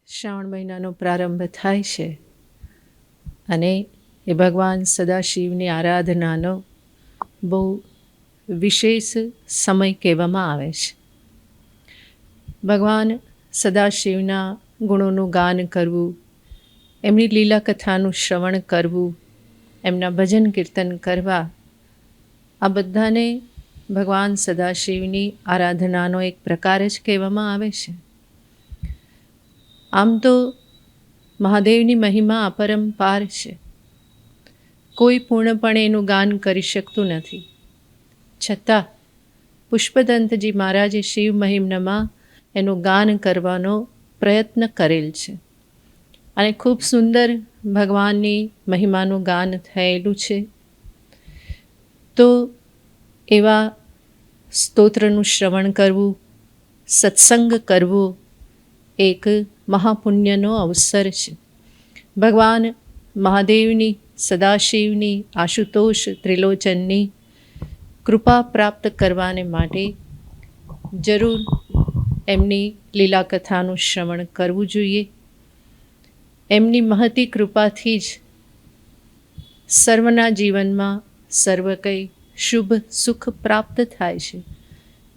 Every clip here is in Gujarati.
શ્રાવણ મહિનાનો પ્રારંભ થાય છે અને એ ભગવાન સદાશિવની આરાધનાનો બહુ વિશેષ સમય કહેવામાં આવે છે. ભગવાન સદાશિવના ગુણોનું ગાન કરવું, એમની લીલા કથાનું શ્રવણ કરવું, એમના ભજન કીર્તન કરવા, આ બધાને ભગવાન સદાશિવની આરાધનાનો એક પ્રકાર જ કહેવામાં આવે છે. આમ તો મહાદેવની મહિમા અપરંપાર છે. કોઈ પૂર્ણપણે એનું ગાન કરી શકતું નથી. છતાં પુષ્પદંતજી મહારાજે શિવ મહિમ્નમાં એનું ગાન કરવાનો પ્રયત્ન કરેલ છે અને ખૂબ સુંદર ભગવાનની મહિમાનું ગાન થયેલું છે. તો એવા સ્તોત્રનું શ્રવણ કરવું, સત્સંગ કરવો એક મહાપુણ્યનો અવસર છે. ભગવાન મહાદેવની, સદાશિવની, આશુતોષ ત્રિલોચનની કૃપા પ્રાપ્ત કરવાને માટે જરૂર એમની લીલા કથાનું શ્રવણ કરવું જોઈએ. એમની મહતી કૃપાથી જ સર્વના જીવનમાં સર્વ કંઈ શુભ સુખ પ્રાપ્ત થાય છે.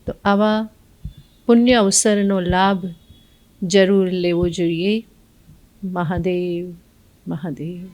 તો આવા પુણ્ય અવસરનો લાભ જરૂર લેવો જોઈએ. મહાદેવ મહાદેવ.